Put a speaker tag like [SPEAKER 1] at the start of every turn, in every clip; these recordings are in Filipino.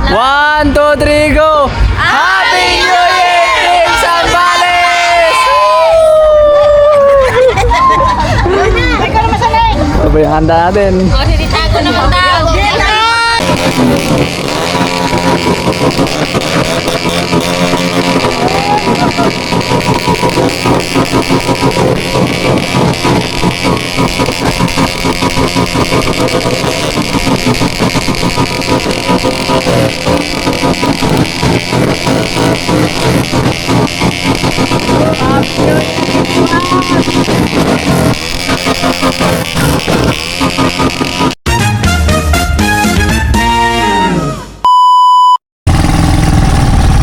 [SPEAKER 1] 1, 2, 3, go! Happy New Year, Team Zambales!
[SPEAKER 2] Ikaw naman sanay.
[SPEAKER 1] Ito ba yung handa natin?
[SPEAKER 2] O, sinitago naman daw.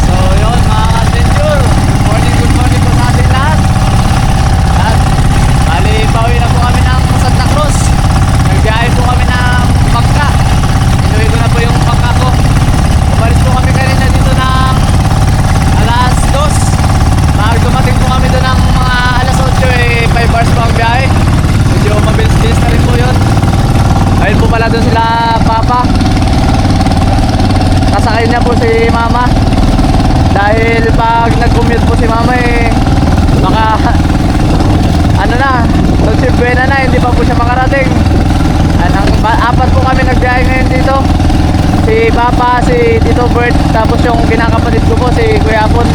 [SPEAKER 1] So yun mga ka-adventure, good morning po sa ating lahat. At bali, pauwi na po kami ng Santa Cruz. Nagbiyahe po kami ng Bangka. Inuwi ko na po yung Bangka ko. Umalis po kami kanina dito ng alas 2. Pag dumating po kami doon ng mga alas 8, 5 hours po ang biyahe. Medyo mabilis-bilis na rin po yun. Ayun po pala doon sila Papa. Sasakay na po si Mama. Dahil pag nag-commute po si Mama baka ano na, Dolce Buena na, hindi pa po siya makarating. Apat po kami nagbiyahe ngayon dito. Si Papa, si Tito Bert, tapos yung kinakapatid ko po si Kuya Apon.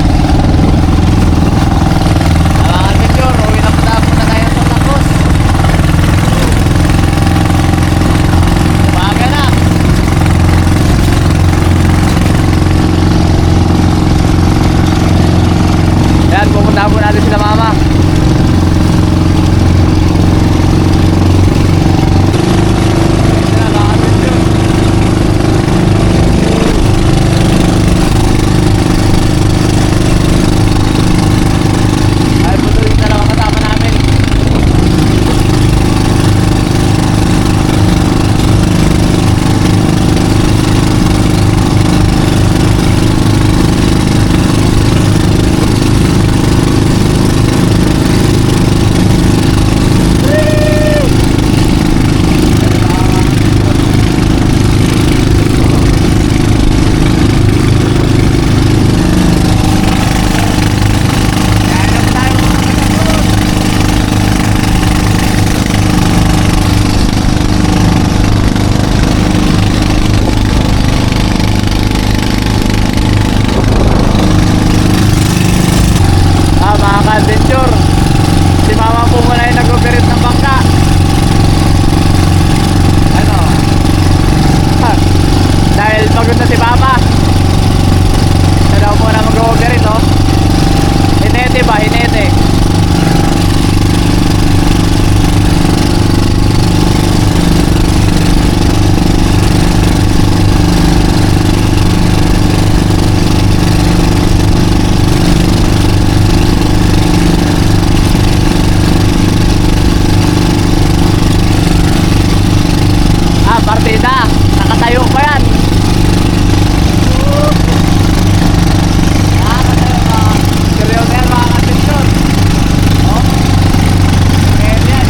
[SPEAKER 1] Mga adventure, uwi na po tayo sa Santa Cruz. Umaga na. Ayan, pupunta po natin sila Mama. Ayan, mga adventure. Ay, puto yung dalawang kasama namin. Mga ka-adventure, si Mama po muna yung nag-operate ng bangka. Ano? Dahil pagod na si Papa, siya daw muna mag-operate, oh. Hinete ba? Hinete. Partida, nakatayo pa yan. Nakatayo pa. Seryoso yan mga ka-adventure. Oh. Ayan yan,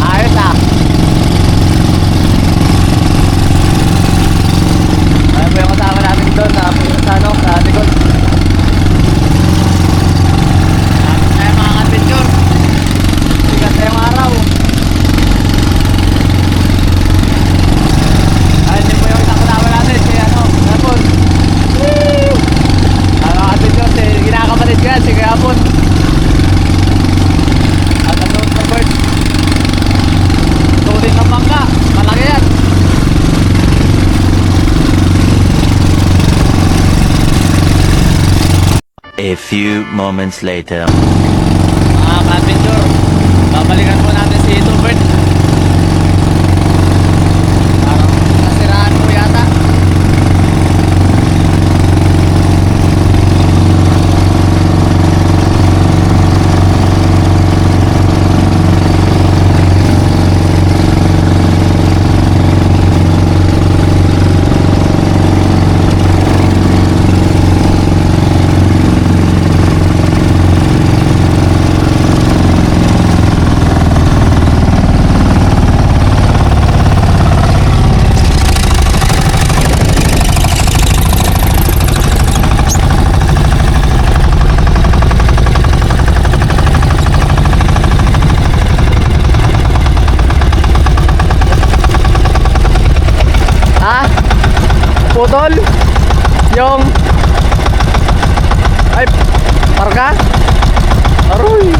[SPEAKER 1] ayos ah. Ayan po yung kasama namin doon sa likod. Ayan mga ka-adventure, sigat na yung araw. Ayan din po yung isang kasama natin, si Apon. Ayan mga ka-adventure, kinakapatid ko yan, si Kuya Apon. At ang noon sa bird, tuloy ng bangka, malaki yan.
[SPEAKER 3] A few moments later.
[SPEAKER 1] Mga ka-adventure, babalikan po natin si Tubert. Parang nasiraan po yata. Naputol yung ay parka. Aroy.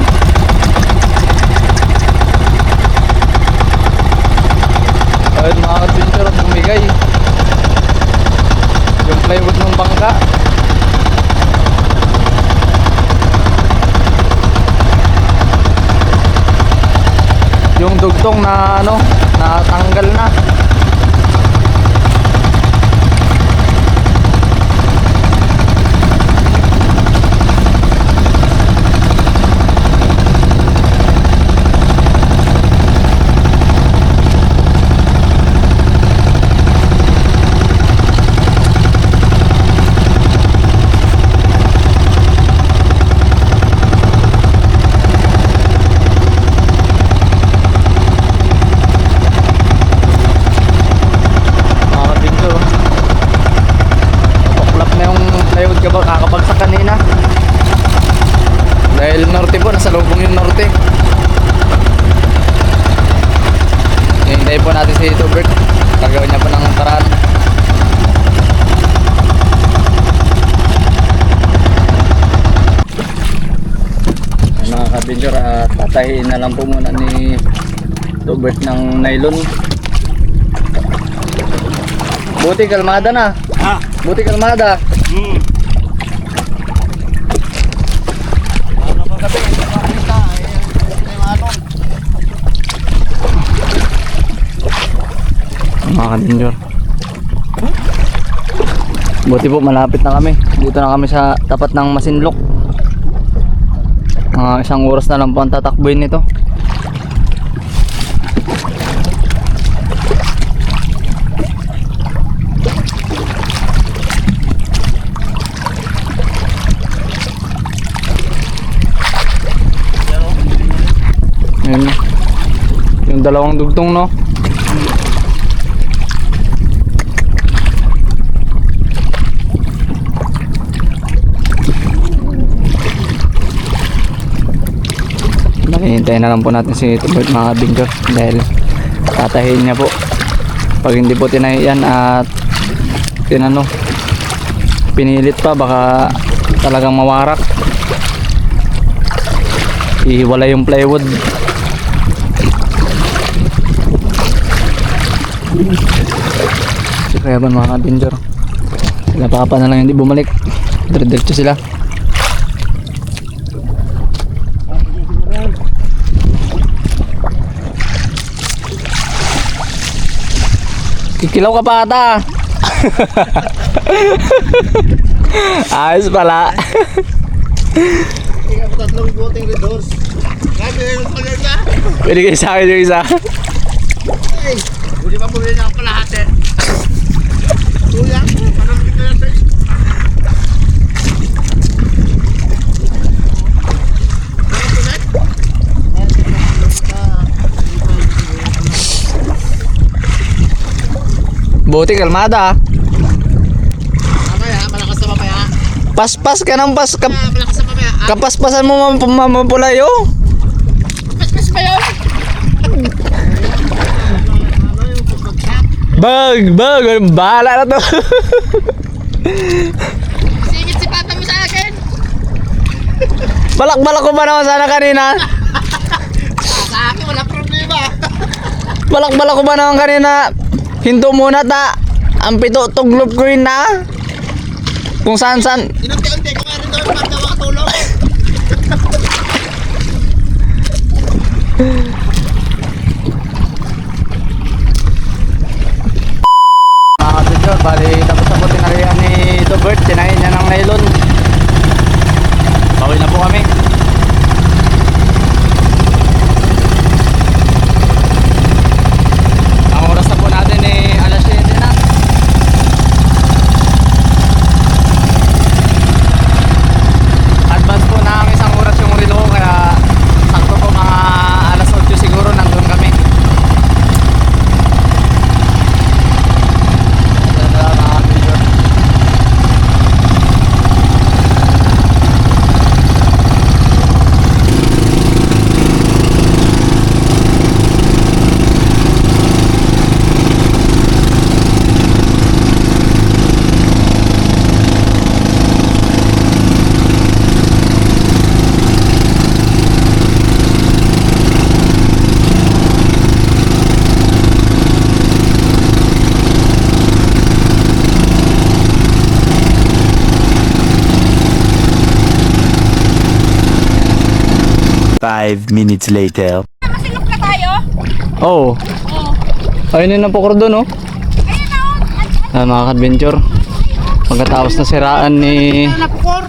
[SPEAKER 1] Ayun mga adventure, bumigay yung plywood ng bangka. Yung dugtong na ano, natanggal na. Kakabagsak kanina dahil norte po, nasa lubong yung norte. Hintayin po natin si Tubert, gagawin niya po ng paraan. Mga kabinjor, tatahiin na lang po muna ni Tubert ng nylon. Buti kalmada na. Buti kalmada. Mga kabinjor, buti po malapit na kami. Dito na kami sa tapat ng Masinloc. Isang oras na lang po ang tatakbuhin nito. Ayun, yung dalawang dugtong, no? Hintayin na lang po natin si Tubert mga kabinjor dahil tatahiin niya po. Pag hindi po tinahiyan at pinilit pa, baka talagang mawarak, ihiwala yung plywood. Kaya ba mga kabinjor, sila papa na lang hindi bumalik, dire-diretso sila. Kikilaw ka pa ata. Ayos pala.
[SPEAKER 4] Hindi ka pa tatlong voting redoors. Kasi yung color ka.
[SPEAKER 1] Pwede kayo sa akin yung isa.
[SPEAKER 4] Hey, hindi pa pumili na ako kalahati. Kuya, parang dito na sa'yo.
[SPEAKER 1] Buti kalmada.
[SPEAKER 4] Mamaya, malakas na mamaya.
[SPEAKER 1] Paspas ka ng
[SPEAKER 4] Malakas na mamaya.
[SPEAKER 1] kapaspasan mo mamapulay, oh.
[SPEAKER 4] Paspas pa yun. Ano yung pagpagsak?
[SPEAKER 1] Bag, bahala na to.
[SPEAKER 4] Singit si papa mo sa akin.
[SPEAKER 1] Balak-balak ko pa naman sana kanina.
[SPEAKER 4] Sa akin, wala problema.
[SPEAKER 1] Balak-balak ko pa naman kanina. Hinto muna ta. Ang pito tuglop ko rin na. Kung saan.
[SPEAKER 4] Inunti-unti ko nga rin doon para makatulong.
[SPEAKER 1] Mga kabinjor, bali tapos na po tinarihan ni Tubert. Tinahin niya ng nylon. Bawi na po kami. Ang oras na po natin alas 7 na. Advance po na ang isang oras yung relo, kaya sakto po mga alas 8
[SPEAKER 3] 5 minutes later.
[SPEAKER 2] Masilok na tayo.
[SPEAKER 1] Oo. Ayun yun ang pukor doon, oh.
[SPEAKER 2] Ayun na,
[SPEAKER 1] Mga ka-adventure. Pagkatapos na siraan ni
[SPEAKER 4] Napukor.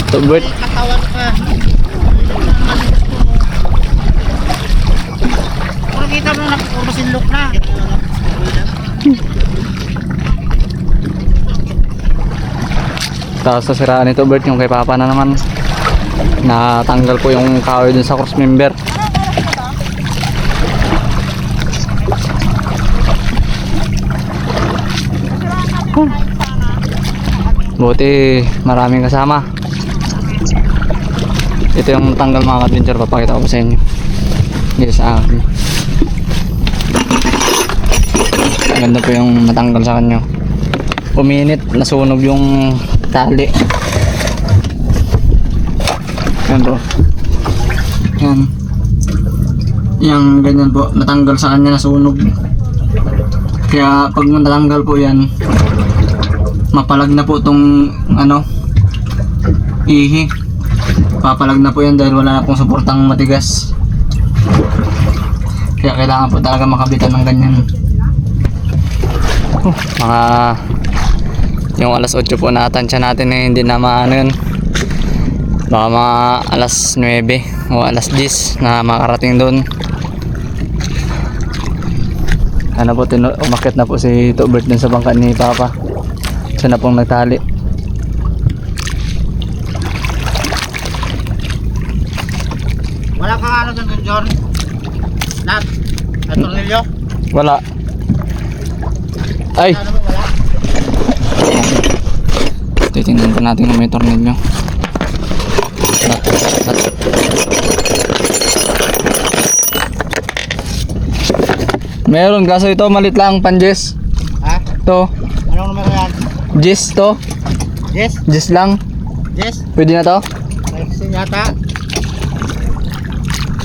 [SPEAKER 1] Tobert.
[SPEAKER 4] Katawan ka. Kita mo napukor, masinlok na.
[SPEAKER 1] Tapos na siraan ni Tobert, yung kay Papa na naman. Natanggal po yung kahoy dun sa cross member. Buti maraming kasama. Ito yung tanggal mga ka-adventure, papakita ko sa inyo. Dito sa akin. Maganda po yung natanggal sa kanya. Puminit, nasunog yung tali. Yan po. Yan. Yang ganyan po, natanggal sa kanya, nasunog. Kaya pag natanggal po yan, mapalag na po tong ano, ihi. Papalag na po yan dahil wala na pong suportang matigas. Kaya kailangan po talaga makabitan ng ganyan. Mga yung alas 8 po natansya natin eh, hindi na maano yun. Baka mga alas 9 o alas 10 na makarating doon. Ano po, umakyat na po si Tobert dun sa bangka ni Papa. Siya na pong nagtali.
[SPEAKER 4] Wala kang ano dyan, John? Nat? At tornilyo?
[SPEAKER 1] Wala. Ay!
[SPEAKER 4] Ano mo, wala?
[SPEAKER 1] Titingnan po natin kung may tornilyo. Meron, kaso ito malit lang, pan-jess.
[SPEAKER 4] Ha?
[SPEAKER 1] To,
[SPEAKER 4] Anong numero yan?
[SPEAKER 1] jess to.
[SPEAKER 4] Yes?
[SPEAKER 1] Jess lang.
[SPEAKER 4] Yes?
[SPEAKER 1] Pwede na to?
[SPEAKER 4] Nagsin yata?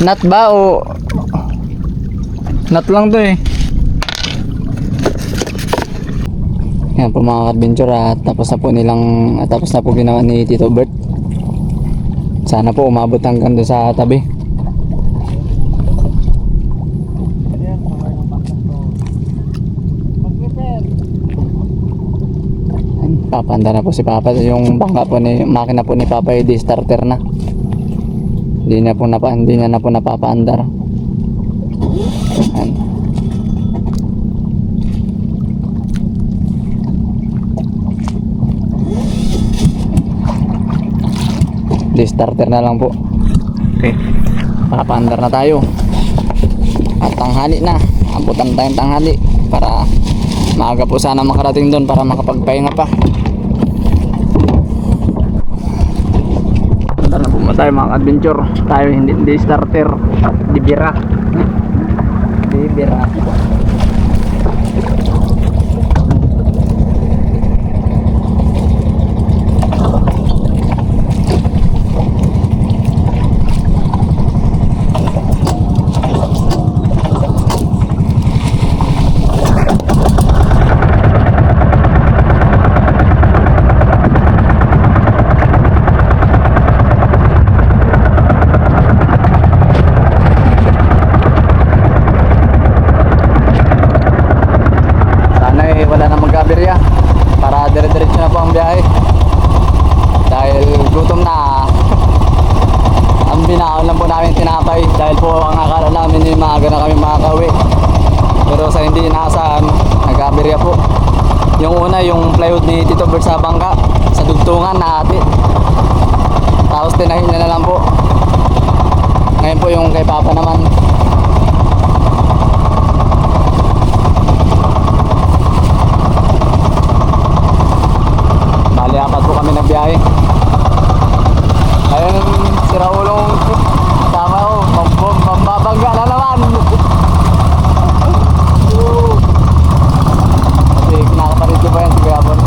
[SPEAKER 1] Nut ba o nut lang to eh. Yan po mga adventure, at tapos na po ginawa ni Tito Bert. Sana po umabot hanggang doon sa tabi. Papanda na po si Papa. Yung bangka po ni makina po ni Papa ay starter na. Hindi niya na po napapaandar. Ayan. Di-starter na lang po. Okay. Papaandar na tayo. At tanghali na. Abutan tayong tanghali para maaga po sana makarating doon para makapagpahinga pa. Punta na po tayo mga adventure. Tayo hindi starter. Di bira. Di bira. Wala na magkabirya para dire-diretso na po ang biyahe dahil gutom na. Ang binaon lang po namin tinapay dahil po ang akala namin ay maaga na kami makakauwi, pero sa hindi inaasahan nagkabirya po. Yung una, yung plywood ni Tito Bert sa bangka sa dugtungan na ati, tapos tinahin na lang po. Ngayon po yung kay Papa naman, bali apat po kami nagbiyahe. Ayun si Raulong tama ko, mambabangga na naman. Kasi kinakapalit ko pa yan si Gabon.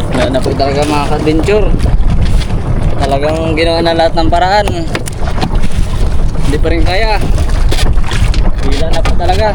[SPEAKER 1] Wala na po talaga mga ka-adventure. Talagang ginawa na lahat ng paraan, hindi pa rin kaya. Hila na po talaga.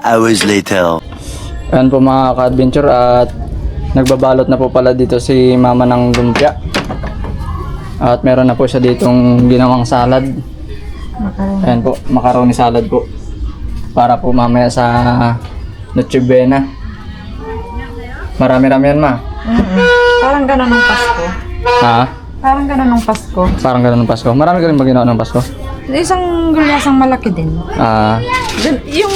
[SPEAKER 3] hours later.
[SPEAKER 1] Ayan po mga ka-adventure at nagbabalot na po pala dito si mama ng lumpia. At meron na po siya ditong ginawang salad. Ayan po, macaroni salad po. Para po mamaya sa Noche Buena. Marami-rami yan ma.
[SPEAKER 2] Parang gano'n ng Pasko.
[SPEAKER 1] Ha?
[SPEAKER 2] Parang gano'n ng Pasko.
[SPEAKER 1] Parang ganun ng Pasko. Marami ka rin ba ginawa ng Pasko?
[SPEAKER 2] Isang gulyasang malaki din. Yung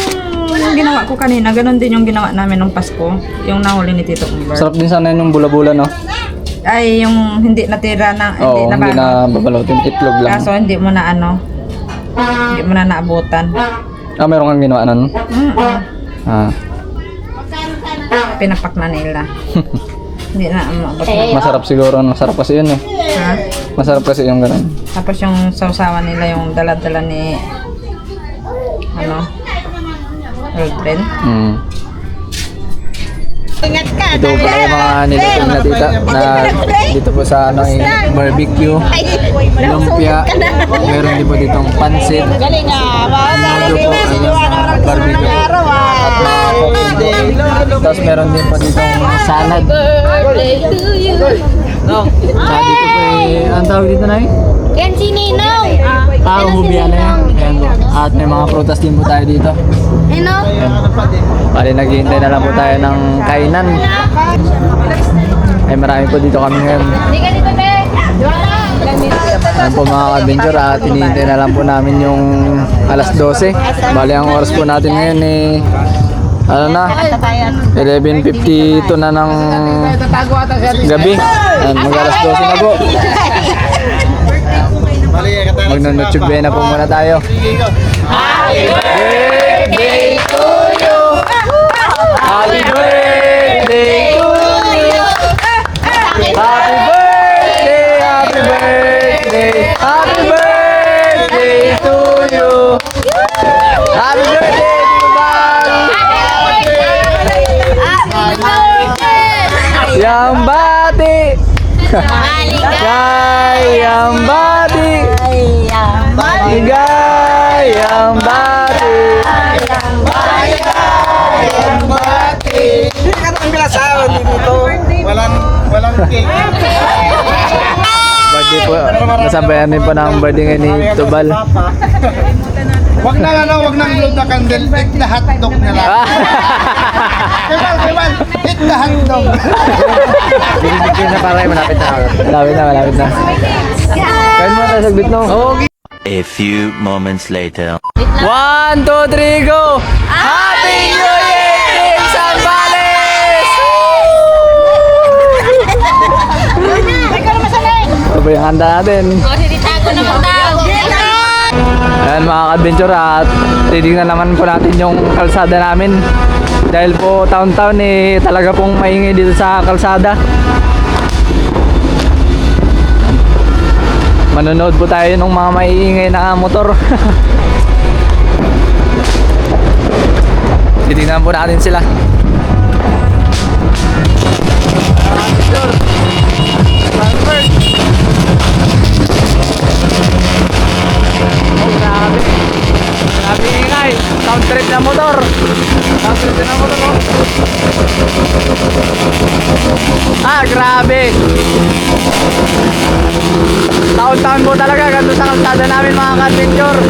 [SPEAKER 2] ginawa ko kanina, gano'n din yung ginawa namin ng Pasko. Yung nahuli ni Tito Umber.
[SPEAKER 1] Sarap din sana yun yung bula-bula no?
[SPEAKER 2] Ay, yung hindi natira na,
[SPEAKER 1] Oo, hindi na babalotin. Itlog lang.
[SPEAKER 2] Kaso hindi mo na hindi mo na naabutan.
[SPEAKER 1] Meron kang ginawa nun? Ah,
[SPEAKER 2] Pinapak na nila. Hindi na maabot na.
[SPEAKER 1] masarap siguro. Masarap kasi yun eh.
[SPEAKER 2] Ha?
[SPEAKER 1] Masarap kasi yung ganun.
[SPEAKER 2] Tapos yung sausawan nila, yung dala-dala ni Aldrin.
[SPEAKER 1] Ito po yung mga niluto na tita na dito po sa barbecue, lumpia, meron din po ditong pansit, nudo po, barbecue at mga coconut. Tapos meron din po ditong salad. Sa dito po ang tawag dito na
[SPEAKER 5] Yan si Ninong.
[SPEAKER 1] hubian na yan. Ayan po. At may mga prutas din po tayo dito.
[SPEAKER 5] Ano?
[SPEAKER 1] Bali, naghihintay na lang po tayo ng kainan. Ay, marami po dito kami ngayon.
[SPEAKER 5] Hindi ka dito, be.
[SPEAKER 1] Ayan po mga ka-adventure at hinihintay na lang po namin yung alas 12. Bali, ang oras po natin ngayon ano na, 11:52 na ng gabi. Ayan, mag-alas 12 na po. Mag-Noche Buena po muna tayo. Happy birthday to you! Happy birthday to you! Happy birthday! Happy birthday! Happy birthday to you! Happy birthday, Tito Bang! Yang bati! Gayang bati! Gayang bati!
[SPEAKER 4] Ang bilasawan dito. Walang cake.
[SPEAKER 1] Birthday po. Nasabayan din po ng birthday ngayon ni Tubal.
[SPEAKER 4] Wag nang load na candle. Eat the hotdog na lang. Kaimal. Eat the hotdog.
[SPEAKER 1] Binibigyan na para malapit na. Malapit na. Kain mo tayo saglit no.
[SPEAKER 3] A few moments later.
[SPEAKER 1] 1, 2, 3, go! Happy New Year, Team Sambales! Ano ba yung handa natin?
[SPEAKER 5] Ako naman daw.
[SPEAKER 1] Ayan mga ka-adventure at titignan naman po natin yung kalsada namin. Dahil po taon-taon talaga pong maingay dito sa kalsada. Manonood po tayo ng mga maiingay na motor. Titignan po natin sila. Oh, grabe. Grabe ingay. Sound trip na motor. Sound trip na motor mo. Grabe. Taon-taon po talaga ganito sa kalsada namin mga ka-adventure.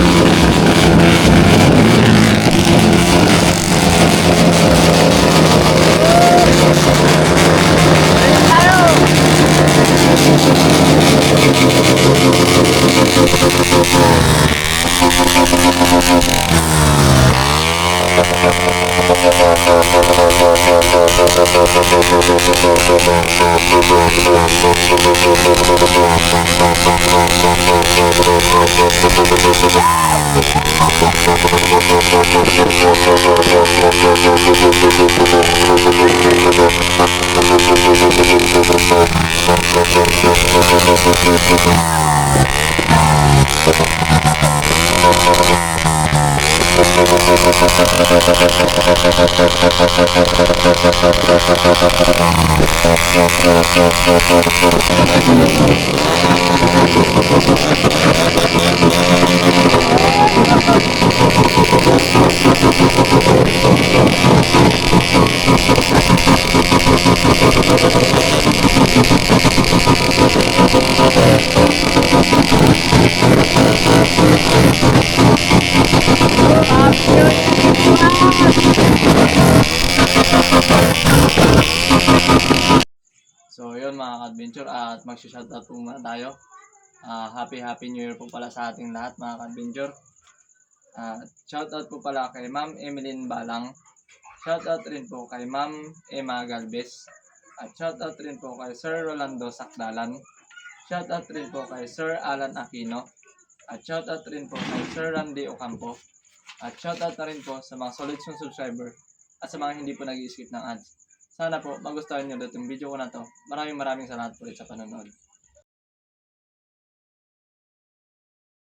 [SPEAKER 1] na tayo. Happy New Year po pala sa ating lahat mga ka-adventure. Shoutout po pala kay Ma'am Emeline Balang. Shoutout rin po kay Ma'am Emma Galvez. At shoutout rin po kay Sir Rolando Sakdalan. Shoutout rin po kay Sir Alan Aquino. At shoutout rin po kay Sir Randy Ocampo. At shoutout na rin po sa mga solid subscriber at sa mga hindi po nag-i-skip ng ads. Sana po magustuhan nyo ulit yung video ko na to. Maraming salamat po ulit sa panonood.